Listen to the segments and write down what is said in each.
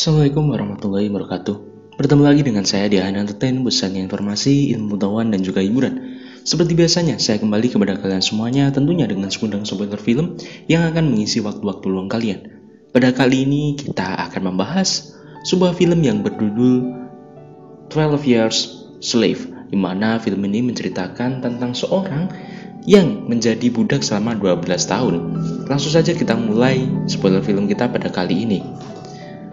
Assalamualaikum warahmatullahi wabarakatuh. Bertemu lagi dengan saya di Ahan Entertain, busanya informasi, ilmu pengetahuan, dan juga hiburan. Seperti biasanya, saya kembali kepada kalian semuanya tentunya dengan segudang spoiler film yang akan mengisi waktu-waktu luang kalian. Pada kali ini kita akan membahas sebuah film yang berjudul 12 Years Slave, di mana film ini menceritakan tentang seorang yang menjadi budak selama 12 tahun. Langsung saja kita mulai spoiler film kita pada kali ini.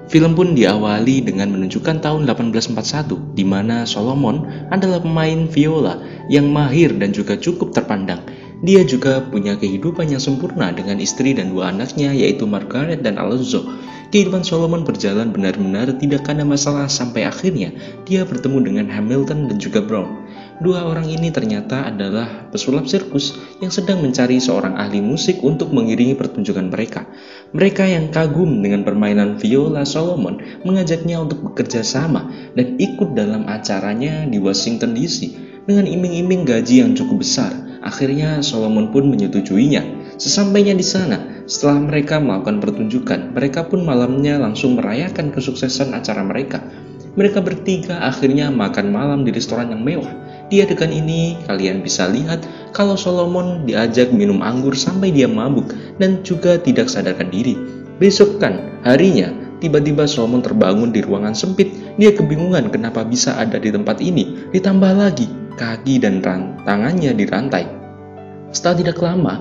Film pun diawali dengan menunjukkan tahun 1841, di mana Solomon adalah pemain viola yang mahir dan juga cukup terpandang. Dia juga punya kehidupan yang sempurna dengan istri dan dua anaknya, yaitu Margaret dan Alonzo. Kehidupan Solomon berjalan benar-benar tidak ada masalah sampai akhirnya dia bertemu dengan Hamilton dan juga Brown. Dua orang ini ternyata adalah pesulap sirkus yang sedang mencari seorang ahli musik untuk mengiringi pertunjukan mereka. Mereka yang kagum dengan permainan viola Solomon mengajaknya untuk bekerja sama dan ikut dalam acaranya di Washington DC dengan iming-iming gaji yang cukup besar. Akhirnya Solomon pun menyetujuinya. Sesampainya di sana, setelah mereka melakukan pertunjukan, mereka pun malamnya langsung merayakan kesuksesan acara mereka. Mereka bertiga akhirnya makan malam di restoran yang mewah. Di adegan ini, kalian bisa lihat kalau Solomon diajak minum anggur sampai dia mabuk dan juga tidak sadarkan diri. Besokkan harinya, tiba-tiba Solomon terbangun di ruangan sempit. Dia kebingungan kenapa bisa ada di tempat ini. Ditambah lagi, kaki dan tangannya dirantai. Setelah tidak lama,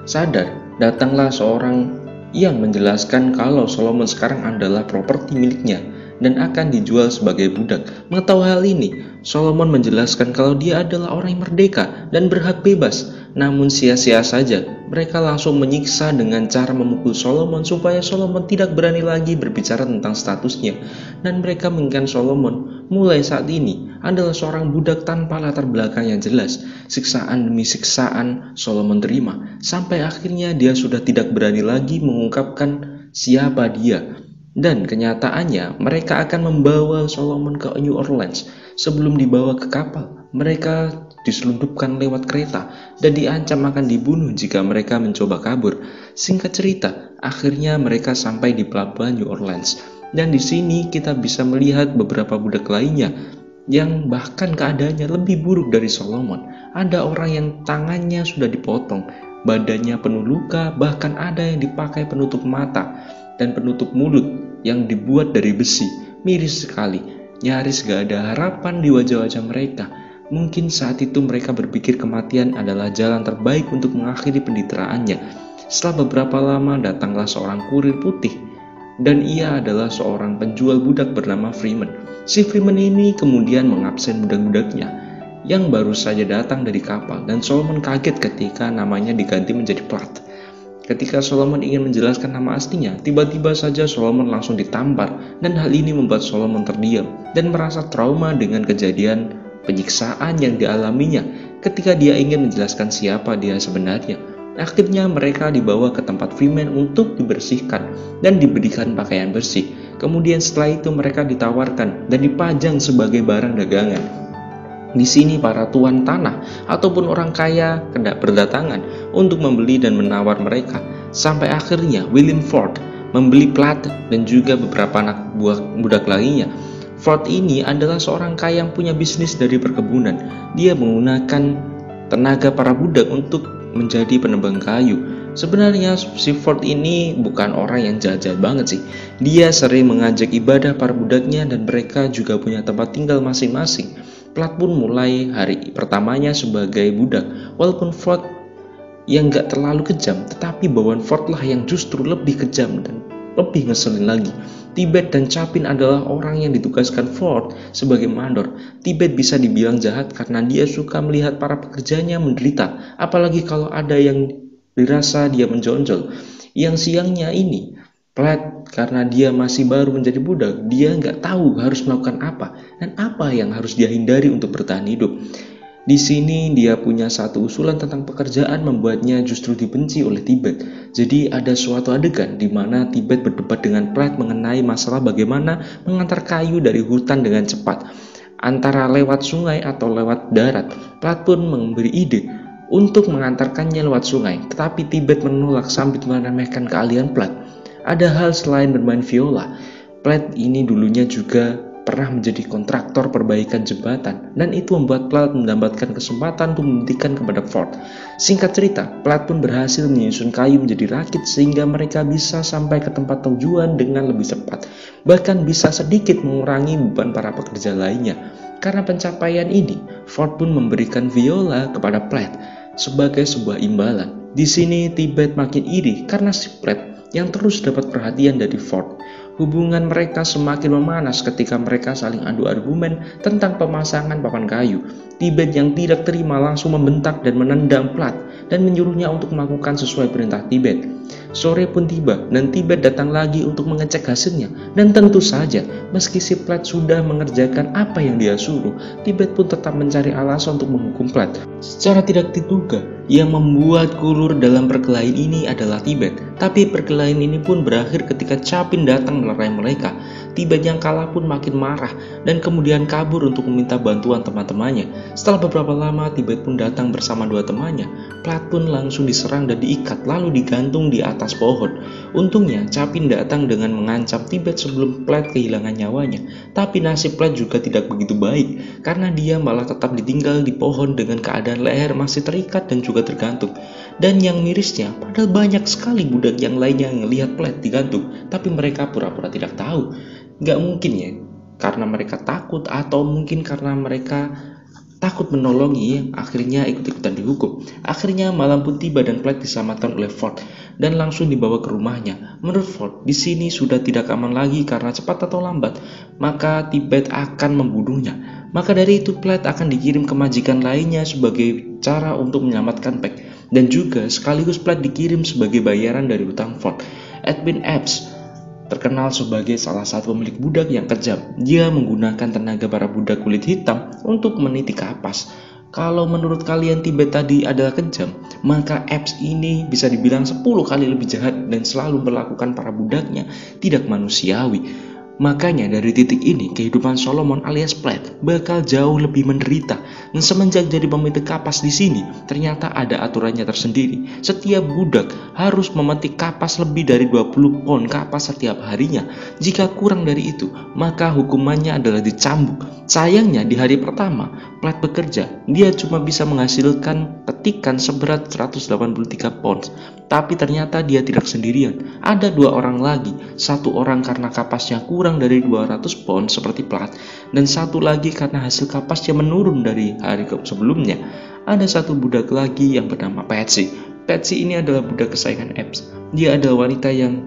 sadar, datanglah seorang yang menjelaskan kalau Solomon sekarang adalah properti miliknya dan akan dijual sebagai budak. Mengetahui hal ini, Solomon menjelaskan kalau dia adalah orang yang merdeka dan berhak bebas. Namun sia-sia saja, mereka langsung menyiksa dengan cara memukul Solomon supaya Solomon tidak berani lagi berbicara tentang statusnya. Dan mereka menginginkan Solomon mulai saat ini adalah seorang budak tanpa latar belakang yang jelas. Siksaan demi siksaan Solomon terima, sampai akhirnya dia sudah tidak berani lagi mengungkapkan siapa dia. Dan kenyataannya mereka akan membawa Solomon ke New Orleans. Sebelum dibawa ke kapal, mereka diselundupkan lewat kereta dan diancam akan dibunuh jika mereka mencoba kabur. Singkat cerita, akhirnya mereka sampai di pelabuhan New Orleans. Dan di sini kita bisa melihat beberapa budak lainnya yang bahkan keadaannya lebih buruk dari Solomon. Ada orang yang tangannya sudah dipotong, badannya penuh luka, bahkan ada yang dipakai penutup mata dan penutup mulut yang dibuat dari besi. Miris sekali. Nyaris gak ada harapan di wajah-wajah mereka. Mungkin saat itu mereka berpikir kematian adalah jalan terbaik untuk mengakhiri penderitaannya. Setelah beberapa lama datanglah seorang kurir putih, dan ia adalah seorang penjual budak bernama Freeman. Si Freeman ini kemudian mengabsen budak-budaknya yang baru saja datang dari kapal, dan Solomon kaget ketika namanya diganti menjadi Platt. Ketika Solomon ingin menjelaskan nama aslinya, tiba-tiba saja Solomon langsung ditampar, dan hal ini membuat Solomon terdiam dan merasa trauma dengan kejadian penyiksaan yang dialaminya ketika dia ingin menjelaskan siapa dia sebenarnya. Akhirnya mereka dibawa ke tempat Freeman untuk dibersihkan dan diberikan pakaian bersih. Kemudian setelah itu mereka ditawarkan dan dipajang sebagai barang dagangan. Di sini para tuan tanah ataupun orang kaya hendak berdatangan untuk membeli dan menawar mereka. Sampai akhirnya William Ford membeli Platt dan juga beberapa anak buah budak lainnya. Ford ini adalah seorang kaya yang punya bisnis dari perkebunan. Dia menggunakan tenaga para budak untuk menjadi penebang kayu. Sebenarnya si Ford ini bukan orang yang jahat-jahat banget sih. Dia sering mengajak ibadah para budaknya dan mereka juga punya tempat tinggal masing-masing. Platt pun mulai hari pertamanya sebagai budak. Walaupun Ford yang gak terlalu kejam, tetapi bawaan Ford lah yang justru lebih kejam dan lebih ngeselin lagi. Tibet dan Chapin adalah orang yang ditugaskan Ford sebagai mandor. Tibet bisa dibilang jahat karena dia suka melihat para pekerjanya menderita, apalagi kalau ada yang dirasa dia menjonjol. Yang siangnya ini, Platt karena dia masih baru menjadi budak, dia nggak tahu harus melakukan apa dan apa yang harus dia hindari untuk bertahan hidup. Di sini dia punya satu usulan tentang pekerjaan membuatnya justru dibenci oleh Tibet. Jadi ada suatu adegan di mana Tibet berdebat dengan Platt mengenai masalah bagaimana mengantar kayu dari hutan dengan cepat, antara lewat sungai atau lewat darat. Platt pun memberi ide untuk mengantarkannya lewat sungai, tetapi Tibet menolak sambil meremehkan keahlian Platt. Ada hal selain bermain viola. Platt ini dulunya juga pernah menjadi kontraktor perbaikan jembatan, dan itu membuat Platt mendapatkan kesempatan untuk membuktikan kepada Ford. Singkat cerita, Platt pun berhasil menyusun kayu menjadi rakit sehingga mereka bisa sampai ke tempat tujuan dengan lebih cepat, bahkan bisa sedikit mengurangi beban para pekerja lainnya. Karena pencapaian ini, Ford pun memberikan viola kepada Platt sebagai sebuah imbalan. Di sini Tibet makin iri karena si Platt yang terus dapat perhatian dari Ford. Hubungan mereka semakin memanas ketika mereka saling adu argumen tentang pemasangan papan kayu. Tibet yang tidak terima langsung membentak dan menendang Platt dan menyuruhnya untuk melakukan sesuai perintah Tibet. Sore pun tiba dan Tibet datang lagi untuk mengecek hasilnya, dan tentu saja meski si Platt sudah mengerjakan apa yang dia suruh, Tibet pun tetap mencari alasan untuk menghukum Platt. Secara tidak diduga, yang membuat kulur dalam perkelahian ini adalah Tibet. Tapi perkelahian ini pun berakhir ketika Chapin datang melerai mereka. Tibet yang kalah pun makin marah dan kemudian kabur untuk meminta bantuan teman-temannya. Setelah beberapa lama, Tibet pun datang bersama dua temannya. Platt pun langsung diserang dan diikat lalu digantung di atas pohon. Untungnya Chapin datang dengan mengancam Tibet sebelum Platt kehilangan nyawanya. Tapi nasib Platt juga tidak begitu baik karena dia malah tetap ditinggal di pohon dengan keadaan leher masih terikat dan juga tergantung. Dan yang mirisnya, padahal banyak sekali budak yang lainnya yang melihat Platt digantung, tapi mereka pura-pura tidak tahu. Gak mungkin ya, karena mereka takut atau mungkin karena mereka takut menolongi, akhirnya ikut-ikutan dihukum. Akhirnya malam pun tiba dan Platt diselamatkan oleh Ford dan langsung dibawa ke rumahnya. Menurut Ford, di sini sudah tidak aman lagi karena cepat atau lambat maka Tibet akan membunuhnya. Maka dari itu Platt akan dikirim ke majikan lainnya sebagai cara untuk menyelamatkan Peck, dan juga sekaligus Platt dikirim sebagai bayaran dari hutang Ford. Edwin Epps terkenal sebagai salah satu pemilik budak yang kejam. Dia menggunakan tenaga para budak kulit hitam untuk meniti kapas. Kalau menurut kalian Tibet tadi adalah kejam, maka Epps ini bisa dibilang 10 kali lebih jahat dan selalu melakukan para budaknya tidak manusiawi. Makanya dari titik ini kehidupan Solomon alias Platt bakal jauh lebih menderita. Dan semenjak jadi pemilik kapas di sini, ternyata ada aturannya tersendiri. Setiap budak harus memetik kapas lebih dari 20 pon kapas setiap harinya. Jika kurang dari itu, maka hukumannya adalah dicambuk. Sayangnya di hari pertama Platt bekerja, dia cuma bisa menghasilkan petikan seberat 183 pons. Tapi ternyata dia tidak sendirian. Ada dua orang lagi, satu orang karena kapasnya kurang dari 200 pon seperti Platt, dan satu lagi karena hasil kapasnya menurun dari hari sebelumnya. Ada satu budak lagi yang bernama Patsy. Patsy ini adalah budak kesayangan Epps. Dia adalah wanita yang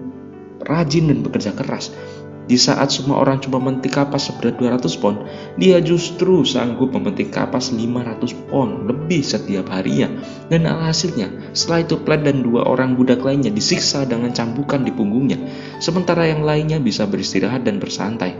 rajin dan bekerja keras. Di saat semua orang cuma memetik kapas seberat 200 pon, dia justru sanggup memetik kapas 500 pon lebih setiap harinya. Dan alhasilnya, setelah itu Platt dan dua orang budak lainnya disiksa dengan cambukan di punggungnya, sementara yang lainnya bisa beristirahat dan bersantai.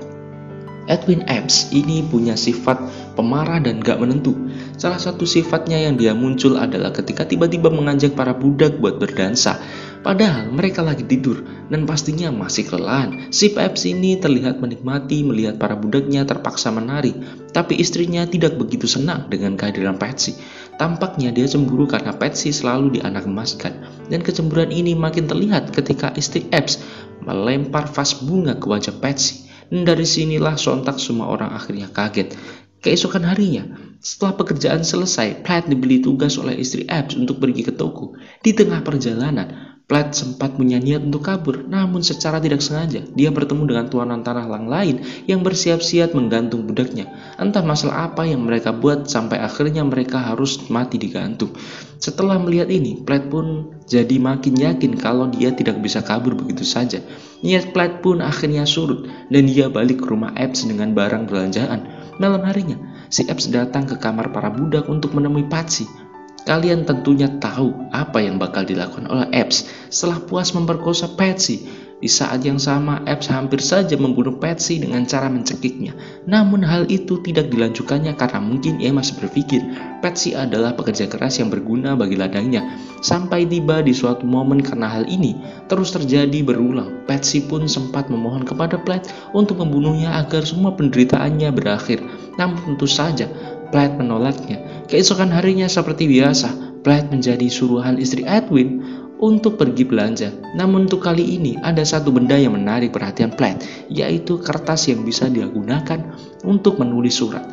Edwin Epps ini punya sifat pemarah dan gak menentu. Salah satu sifatnya yang dia muncul adalah ketika tiba-tiba mengajak para budak buat berdansa. Padahal mereka lagi tidur dan pastinya masih kelelahan. Si Epps ini terlihat menikmati melihat para budaknya terpaksa menari, tapi istrinya tidak begitu senang dengan kehadiran Patsy. Tampaknya dia cemburu karena Patsy selalu dianak emaskan, dan kecemburuan ini makin terlihat ketika istri Epps melempar vas bunga ke wajah Patsy. Dan dari sinilah sontak semua orang akhirnya kaget. Keesokan harinya, setelah pekerjaan selesai, Platt diberi tugas oleh istri Epps untuk pergi ke toko. Di tengah perjalanan, Platt sempat punya niat untuk kabur, namun secara tidak sengaja dia bertemu dengan tuanan tanah lain yang bersiap-siap menggantung budaknya. Entah masalah apa yang mereka buat sampai akhirnya mereka harus mati digantung. Setelah melihat ini, Platt pun jadi makin yakin kalau dia tidak bisa kabur begitu saja. Niat Platt pun akhirnya surut dan dia balik ke rumah Epps dengan barang belanjaan. Malam harinya, si Epps datang ke kamar para budak untuk menemui Patsy. Kalian tentunya tahu apa yang bakal dilakukan oleh Epps setelah puas memperkosa Patsy. Di saat yang sama, Epps hampir saja membunuh Patsy dengan cara mencekiknya. Namun hal itu tidak dilanjutkannya karena mungkin ia masih berpikir Patsy adalah pekerja keras yang berguna bagi ladangnya. Sampai tiba di suatu momen karena hal ini terus terjadi berulang. Patsy pun sempat memohon kepada Platt untuk membunuhnya agar semua penderitaannya berakhir. Namun tentu saja Platt menolaknya. Keesokan harinya seperti biasa, Platt menjadi suruhan istri Edwin untuk pergi belanja. Namun untuk kali ini ada satu benda yang menarik perhatian Platt, yaitu kertas yang bisa dia gunakan untuk menulis surat.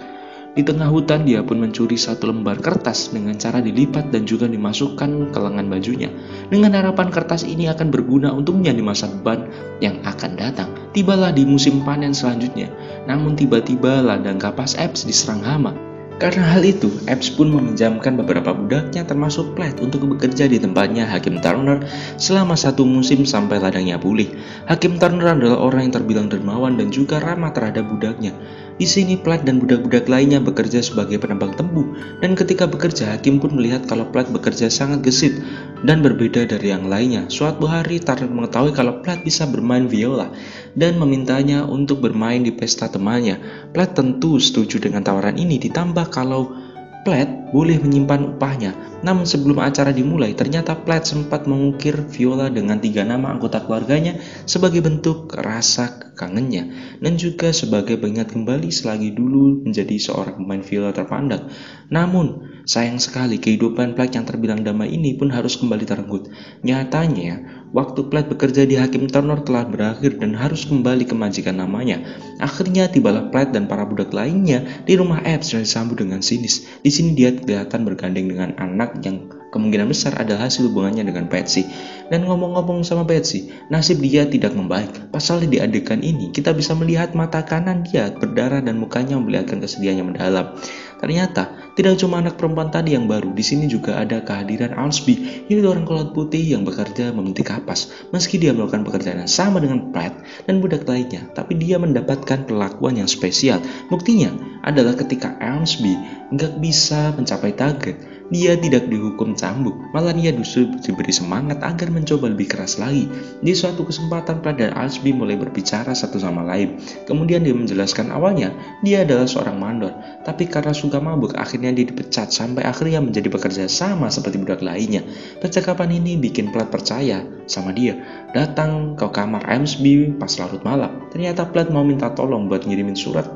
Di tengah hutan dia pun mencuri satu lembar kertas dengan cara dilipat dan juga dimasukkan ke lengan bajunya, dengan harapan kertas ini akan berguna untuknya di masa depan yang akan datang. Tibalah di musim panen selanjutnya, namun tiba-tiba ladang kapas Epps diserang hama. Karena hal itu, Epps pun meminjamkan beberapa budaknya termasuk Platt untuk bekerja di tempatnya Hakim Turner selama 1 musim sampai ladangnya pulih. Hakim Turner adalah orang yang terbilang dermawan dan juga ramah terhadap budaknya. Di sini Platt dan budak-budak lainnya bekerja sebagai penebang tebu, dan ketika bekerja Hakim pun melihat kalau Platt bekerja sangat gesit dan berbeda dari yang lainnya. Suatu hari Turner mengetahui kalau Platt bisa bermain viola dan memintanya untuk bermain di pesta temannya. Platt tentu setuju dengan tawaran ini, ditambah kalau Platt boleh menyimpan upahnya. Namun sebelum acara dimulai, ternyata Platt sempat mengukir viola dengan 3 nama anggota keluarganya sebagai bentuk rasa kangennya dan juga sebagai pengingat kembali selagi dulu menjadi seorang pemain viola terpandang. Namun sayang sekali kehidupan Platt yang terbilang damai ini pun harus kembali terenggut. Nyatanya waktu Platt bekerja di Hakim Turner telah berakhir dan harus kembali ke majikan namanya. Akhirnya tibalah Platt dan para budak lainnya di rumah Epps dan disambut dengan sinis. Di sini dia kelihatan bergandeng dengan anak yang kemungkinan besar adalah hasil hubungannya dengan Patsy. Dan ngomong-ngomong sama Patsy, nasib dia tidak membaik. Pasalnya di adegan ini kita bisa melihat mata kanan dia berdarah dan mukanya memperlihatkan kesedihannya mendalam. Ternyata tidak cuma anak perempuan tadi yang baru, di sini juga ada kehadiran Alsby, yaitu orang kulit putih yang bekerja memetik kapas. Meski dia melakukan pekerjaan yang sama dengan Platt dan budak lainnya, tapi dia mendapatkan perlakuan yang spesial. Buktinya adalah ketika Alsby nggak bisa mencapai target, dia tidak dihukum cambuk, malah dia justru diberi semangat agar mencoba lebih keras lagi. Di suatu kesempatan Platt dan Alsby mulai berbicara satu sama lain. Kemudian dia menjelaskan awalnya dia adalah seorang mandor, tapi karena suka mabuk akhirnya dia dipecat sampai akhirnya menjadi bekerja sama seperti budak lainnya. Percakapan ini bikin Platt percaya sama dia. Datang ke kamar Alsby pas larut malam. Ternyata Platt mau minta tolong buat ngirimin surat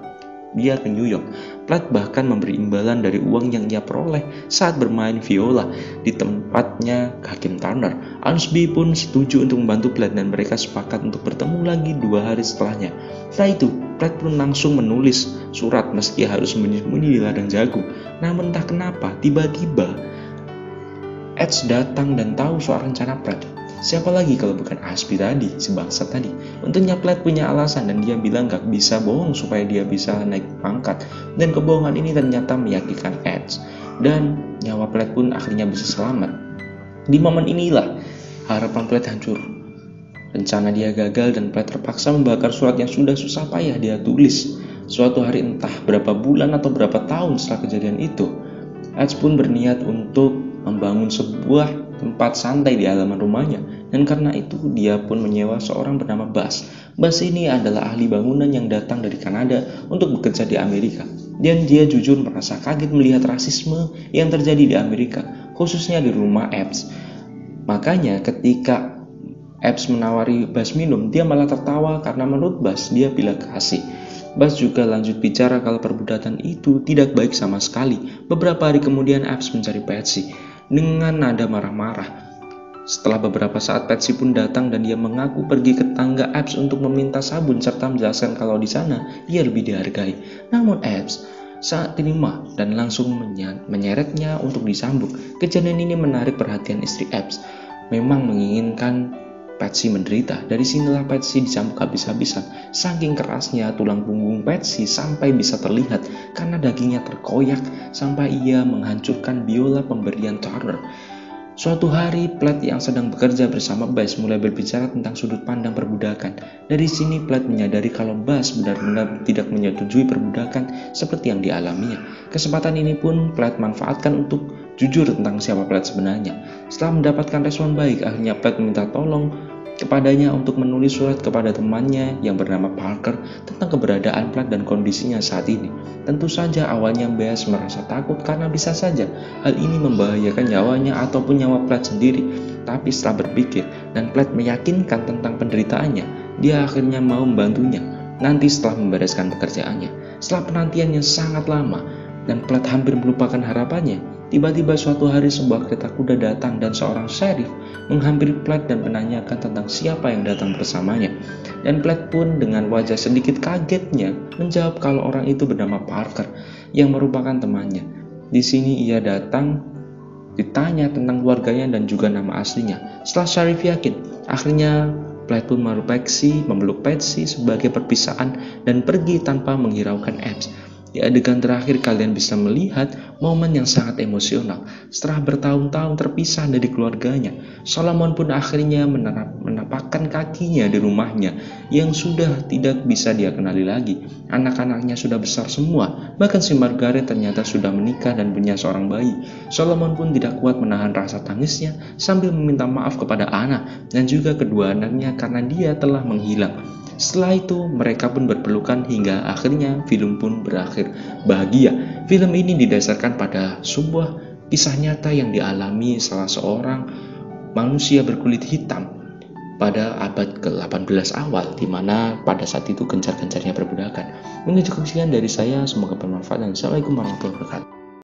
dia ke New York. Platt bahkan memberi imbalan dari uang yang ia peroleh saat bermain viola di tempatnya Hakim Turner. Alsby pun setuju untuk membantu Platt dan mereka sepakat untuk bertemu lagi 2 hari setelahnya. Setelah itu, Platt pun langsung menulis surat meski harus sembunyi-sembunyi di ladang jagung. Namun entah kenapa, tiba-tiba Edge datang dan tahu soal rencana Platt. Siapa lagi kalau bukan Alsby tadi, si bangsat tadi. Untungnya Platt punya alasan dan dia bilang gak bisa bohong supaya dia bisa naik pangkat. Dan kebohongan ini ternyata meyakinkan Edge. Dan nyawa Platt pun akhirnya bisa selamat. Di momen inilah harapan Platt hancur. Rencana dia gagal dan Platt terpaksa membakar surat yang sudah susah payah dia tulis. Suatu hari entah berapa bulan atau berapa tahun setelah kejadian itu, Edge pun berniat untuk membangun sebuah tempat santai di halaman rumahnya, dan karena itu dia pun menyewa seorang bernama Bas. Bas ini adalah ahli bangunan yang datang dari Kanada untuk bekerja di Amerika, dan dia jujur merasa kaget melihat rasisme yang terjadi di Amerika, khususnya di rumah Epps. Makanya ketika Epps menawari Bas minum, dia malah tertawa karena menurut Bas dia bilang kasih. Bas juga lanjut bicara kalau perbudakan itu tidak baik sama sekali. Beberapa hari kemudian Epps mencari Patsy dengan nada marah-marah. Setelah beberapa saat Patsy pun datang dan dia mengaku pergi ke tangga Epps untuk meminta sabun serta menjelaskan kalau di sana ia lebih dihargai. Namun Epps saat terima dan langsung menyeretnya untuk disambung. Kejadian ini menarik perhatian istri Epps. Memang menginginkan Patsy menderita. Dari sinilah Patsy dicambuk habis-habisan. Saking kerasnya tulang punggung Patsy sampai bisa terlihat karena dagingnya terkoyak sampai ia menghancurkan biola pemberian Turner. Suatu hari, Platt yang sedang bekerja bersama Bas mulai berbicara tentang sudut pandang perbudakan. Dari sini Platt menyadari kalau Bas benar-benar tidak menyetujui perbudakan seperti yang dialaminya. Kesempatan ini pun Platt manfaatkan untuk jujur tentang siapa Platt sebenarnya. Setelah mendapatkan respon baik, akhirnya Platt meminta tolong kepadanya untuk menulis surat kepada temannya yang bernama Parker tentang keberadaan Platt dan kondisinya saat ini. Tentu saja awalnya Bas merasa takut karena bisa saja hal ini membahayakan nyawanya ataupun nyawa Platt sendiri. Tapi setelah berpikir dan Platt meyakinkan tentang penderitaannya, dia akhirnya mau membantunya nanti setelah membereskan pekerjaannya. Setelah penantian yang sangat lama dan Platt hampir melupakan harapannya, Tiba-tiba suatu hari sebuah kereta kuda datang dan seorang sheriff menghampiri Platt dan menanyakan tentang siapa yang datang bersamanya. Dan Platt pun dengan wajah sedikit kagetnya menjawab kalau orang itu bernama Parker yang merupakan temannya. Di sini ia datang ditanya tentang keluarganya dan juga nama aslinya. Setelah sheriff yakin, akhirnya Platt pun memeluk Patsy sebagai perpisahan dan pergi tanpa menghiraukan Epps. Di adegan terakhir kalian bisa melihat momen yang sangat emosional. Setelah bertahun-tahun terpisah dari keluarganya, Solomon pun akhirnya menapakkan kakinya di rumahnya yang sudah tidak bisa dia kenali lagi. Anak-anaknya sudah besar semua, bahkan si Margaret ternyata sudah menikah dan punya seorang bayi. Solomon pun tidak kuat menahan rasa tangisnya sambil meminta maaf kepada Anna dan juga kedua anaknya karena dia telah menghilang. Setelah itu mereka pun berpelukan hingga akhirnya film pun berakhir bahagia. Film ini didasarkan pada sebuah kisah nyata yang dialami salah seorang manusia berkulit hitam pada abad ke-18 awal, di mana pada saat itu gencar-gencarnya perbudakan. Ini cukup sekian dari saya, semoga bermanfaat dan assalamualaikum warahmatullahi wabarakatuh.